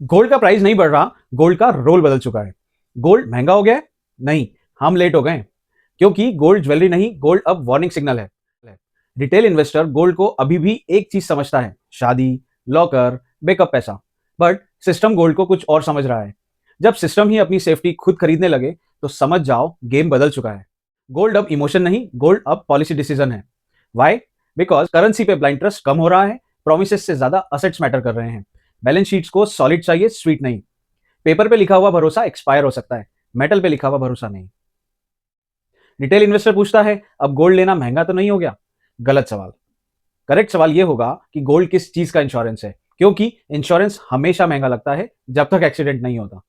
Gold का price नहीं बढ़ रहा, गोल्ड का रोल बदल चुका है। गोल्ड महंगा हो गया है? नहीं, हम लेट हो गए हैं। क्योंकि गोल्ड ज्वेलरी नहीं, गोल्ड अब वार्निंग सिग्नल है। रिटेल इन्वेस्टर गोल्ड को अभी भी एक चीज समझता है, शादी, लॉकर, बैकअप पैसा। बट सिस्टम गोल्ड को कुछ और समझ रहा है। जब सिस्टम ही अपनी सेफ्टी खुद खरीदने लगे तो समझ जाओ गेम बदल चुका है। गोल्ड अब इमोशन नहीं, गोल्ड अब पॉलिसी डिसीजन है। वाई? बिकॉज करेंसी पे ब्लाइंड ट्रस्ट कम हो रहा है, प्रोमिसेस से ज्यादा असेट्स मैटर कर रहे हैं। बैलेंस शीट्स को सॉलिड चाहिए, स्वीट नहीं। पेपर पे लिखा हुआ भरोसा एक्सपायर हो सकता है, मेटल पे लिखा हुआ भरोसा नहीं। रिटेल इन्वेस्टर पूछता है, अब गोल्ड लेना महंगा तो नहीं हो गया? गलत सवाल। करेक्ट सवाल यह होगा कि गोल्ड किस चीज का इंश्योरेंस है, क्योंकि इंश्योरेंस हमेशा महंगा लगता है जब तक एक्सीडेंट नहीं होता।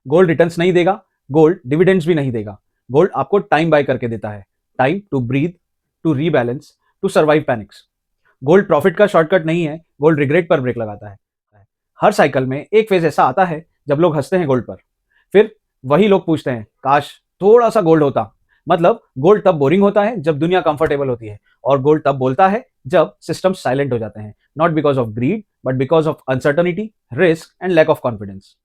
गोल्ड रिटर्न्स नहीं देगा, गोल्ड डिविडेंड्स भी नहीं देगा। गोल्ड आपको टाइम बाय करके देता है, time to breathe, to rebalance, to survive panics. Gold profit का शॉर्टकट नहीं है, गोल्ड रिग्रेट पर ब्रेक लगाता है। हर साइकिल में एक फेज ऐसा आता है जब लोग हंसते हैं गोल्ड पर, फिर वही लोग पूछते हैं काश थोड़ा सा गोल्ड होता। मतलब गोल्ड तब बोरिंग होता है जब दुनिया कंफर्टेबल होती है, और गोल्ड तब बोलता है जब सिस्टम साइलेंट हो जाते हैं, not because of greed but because of uncertainty, risk and lack of confidence.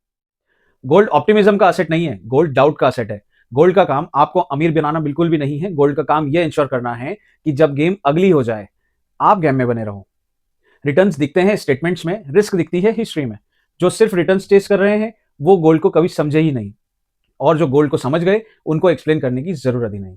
Gold optimism का असेट नहीं है, गोल्ड डाउट का असेट है। गोल्ड का काम आपको अमीर बनाना बिल्कुल भी नहीं है, गोल्ड का काम यह इंश्योर करना है कि जब गेम अगली हो जाए आप गेम में बने रहो। रिटर्न्स दिखते हैं स्टेटमेंट्स में, रिस्क दिखती है हिस्ट्री में। जो सिर्फ रिटर्न्स टेस्ट कर रहे हैं वो गोल्ड को कभी समझे ही नहीं, और जो गोल्ड को समझ गए उनको एक्सप्लेन करने की जरूरत ही नहीं।